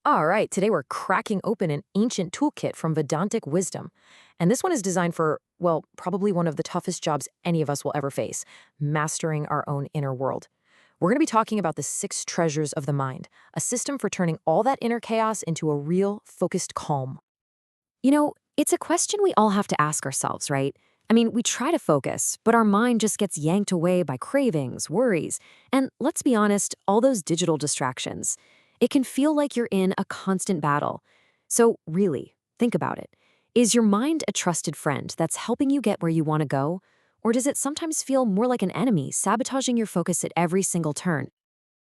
All right, today we're cracking open an ancient toolkit from Vedantic wisdom. And this one is designed for, well, probably one of the toughest jobs any of us will ever face, mastering our own inner world. We're going to be talking about the 6 treasures of the mind, a system for turning all that inner chaos into a real, focused calm. It's a question we all have to ask ourselves, right? I mean, we try to focus, but our mind just gets yanked away by cravings, worries, and let's be honest, all those digital distractions. It can feel like you're in a constant battle. So really, think about it. Is your mind a trusted friend that's helping you get where you want to go? Or does it sometimes feel more like an enemy, sabotaging your focus at every single turn?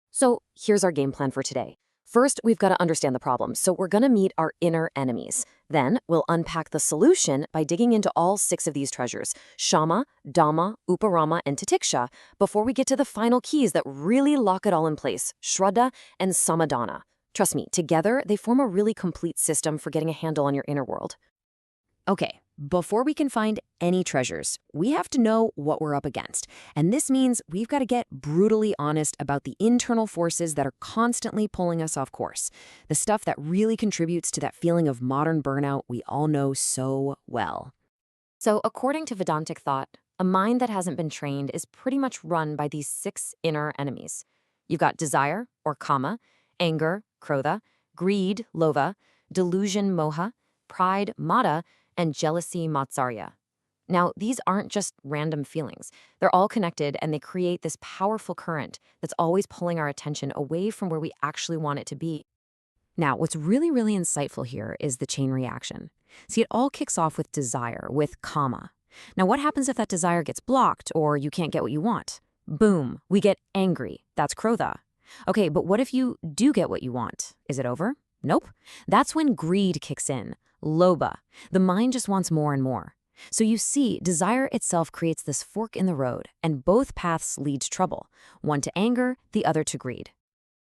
So here's our game plan for today. First, we've got to understand the problem, so we're going to meet our inner enemies. Then, we'll unpack the solution by digging into all 6 of these treasures, Shama, Dhamma, Uparama, and Titiksha, before we get to the final keys that really lock it all in place, Shraddha and Samadhana. Trust me, together, they form a really complete system for getting a handle on your inner world. Okay, before we can find any treasures, we have to know what we're up against. And this means we've got to get brutally honest about the internal forces that are constantly pulling us off course. The stuff that really contributes to that feeling of modern burnout we all know so well. So according to Vedantic thought, a mind that hasn't been trained is pretty much run by these 6 inner enemies. You've got desire, or kama, anger, krodha, greed, lova, delusion, moha, pride, mada, and jealousy, matsarya. Now, these aren't just random feelings. They're all connected, and they create this powerful current that's always pulling our attention away from where we actually want it to be. Now, what's really insightful here is the chain reaction. See, it all kicks off with desire, with kama. Now, what happens if that desire gets blocked or you can't get what you want? Boom, we get angry. That's krodha. Okay, but what if you do get what you want? Is it over? Nope. That's when greed kicks in. Lobha. The mind just wants more and more. So you see, desire itself creates this fork in the road, and both paths lead to trouble, one to anger, the other to greed.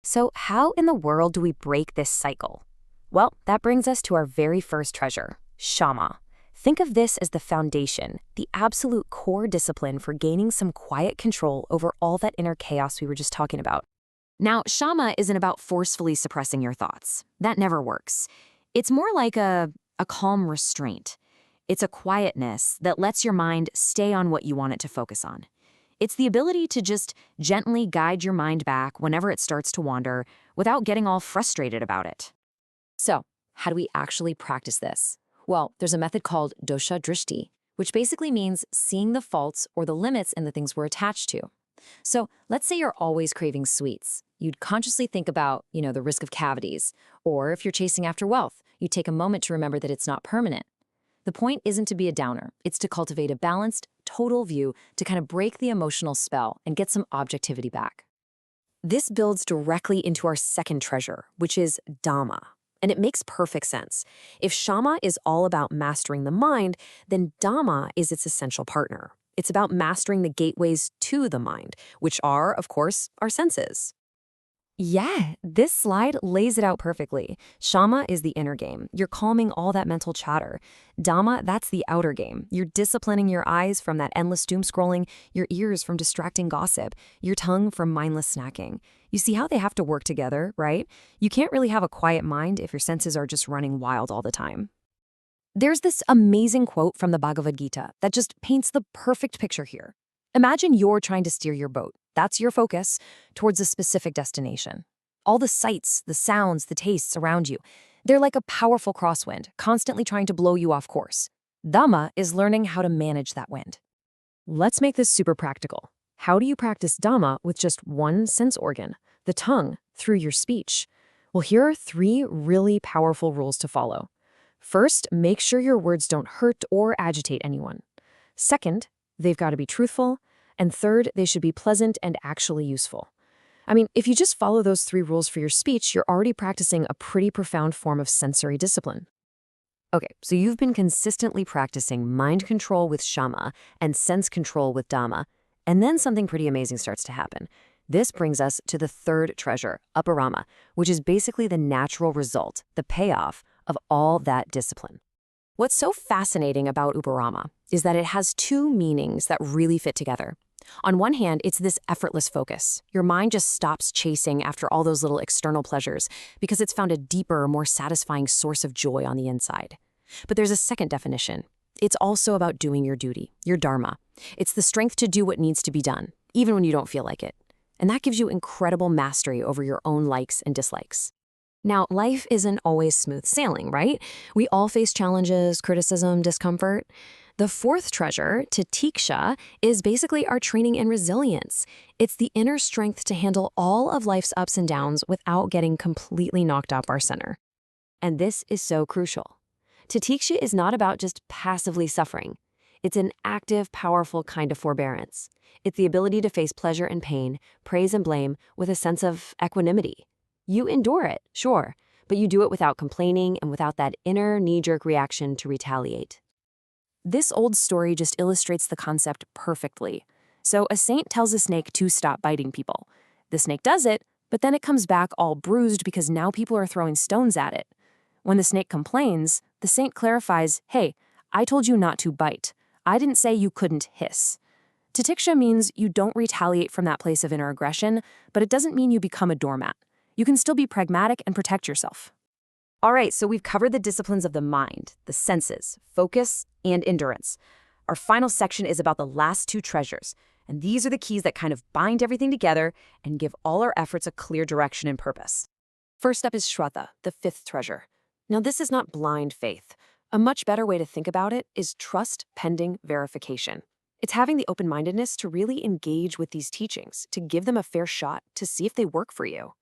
So how in the world do we break this cycle? Well, that brings us to our very first treasure, Shama. Think of this as the foundation, the absolute core discipline for gaining some quiet control over all that inner chaos we were just talking about. Now, Shama isn't about forcefully suppressing your thoughts. That never works. It's more like a calm restraint. It's a quietness that lets your mind stay on what you want it to focus on. It's the ability to just gently guide your mind back whenever it starts to wander without getting all frustrated about it. So, how do we actually practice this? Well, there's a method called dosha drishti, which basically means seeing the faults or the limits in the things we're attached to. So let's say you're always craving sweets. You'd consciously think about, the risk of cavities. Or if you're chasing after wealth, you take a moment to remember that it's not permanent. The point isn't to be a downer. It's to cultivate a balanced, total view to kind of break the emotional spell and get some objectivity back. This builds directly into our second treasure, which is Dhamma. And it makes perfect sense. If Shama is all about mastering the mind, then Dhamma is its essential partner. It's about mastering the gateways to the mind, which are, of course, our senses. Yeah, this slide lays it out perfectly. Shama is the inner game. You're calming all that mental chatter. Dhamma, that's the outer game. You're disciplining your eyes from that endless doom scrolling, your ears from distracting gossip, your tongue from mindless snacking. You see how they have to work together, right? You can't really have a quiet mind if your senses are just running wild all the time. There's this amazing quote from the Bhagavad Gita that just paints the perfect picture here. Imagine you're trying to steer your boat. That's your focus towards a specific destination. All the sights, the sounds, the tastes around you, they're like a powerful crosswind, constantly trying to blow you off course. Dhamma is learning how to manage that wind. Let's make this super practical. How do you practice Dhamma with just one sense organ, the tongue, through your speech? Well, here are 3 really powerful rules to follow. First, make sure your words don't hurt or agitate anyone. Second, they've got to be truthful. And third, they should be pleasant and actually useful. I mean, if you just follow those 3 rules for your speech, you're already practicing a pretty profound form of sensory discipline. Okay, so you've been consistently practicing mind control with Shama and sense control with Dhamma, and then something pretty amazing starts to happen. This brings us to the 3rd treasure, Uparama, which is basically the natural result, the payoff of all that discipline. What's so fascinating about Uparama is that it has two meanings that really fit together. On one hand, it's this effortless focus. Your mind just stops chasing after all those little external pleasures because it's found a deeper, more satisfying source of joy on the inside. But there's a second definition. It's also about doing your duty, your dharma. It's the strength to do what needs to be done, even when you don't feel like it. And that gives you incredible mastery over your own likes and dislikes. Now, life isn't always smooth sailing, right? We all face challenges, criticism, discomfort. The fourth treasure, Tatiksha, is basically our training in resilience. It's the inner strength to handle all of life's ups and downs without getting completely knocked off our center. And this is so crucial. Tatiksha is not about just passively suffering. It's an active, powerful kind of forbearance. It's the ability to face pleasure and pain, praise and blame, with a sense of equanimity. You endure it, sure, but you do it without complaining and without that inner knee-jerk reaction to retaliate. This old story just illustrates the concept perfectly. So a saint tells a snake to stop biting people. The snake does it, but then it comes back all bruised because now people are throwing stones at it. When the snake complains, the saint clarifies, hey, I told you not to bite. I didn't say you couldn't hiss. Tatiksha means you don't retaliate from that place of inner aggression, but it doesn't mean you become a doormat. You can still be pragmatic and protect yourself. All right, so we've covered the disciplines of the mind, the senses, focus, and endurance. Our final section is about the last two treasures, and these are the keys that kind of bind everything together and give all our efforts a clear direction and purpose. First up is Shraddha, the fifth treasure. Now, this is not blind faith. A much better way to think about it is trust pending verification. It's having the open-mindedness to really engage with these teachings, to give them a fair shot, to see if they work for you.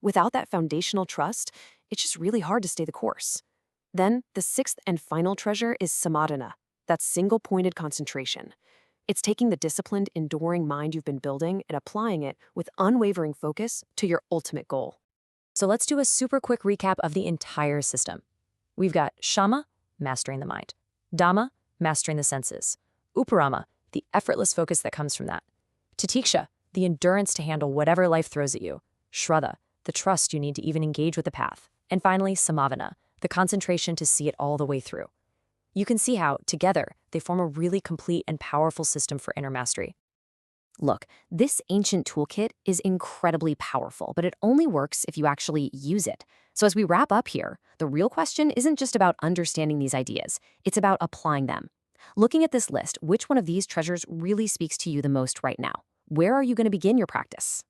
Without that foundational trust, it's just really hard to stay the course. Then, the sixth and final treasure is samadhana, that single-pointed concentration. It's taking the disciplined, enduring mind you've been building and applying it with unwavering focus to your ultimate goal. So let's do a super quick recap of the entire system. We've got Shama, mastering the mind. Dhamma, mastering the senses. Uparama, the effortless focus that comes from that. Tatiksha, the endurance to handle whatever life throws at you. Shraddha, the trust you need to even engage with the path. And finally, samavana, the concentration to see it all the way through. You can see how, together, they form a really complete and powerful system for inner mastery. Look, this ancient toolkit is incredibly powerful, but it only works if you actually use it. So as we wrap up here, the real question isn't just about understanding these ideas, it's about applying them. Looking at this list, which one of these treasures really speaks to you the most right now? Where are you going to begin your practice?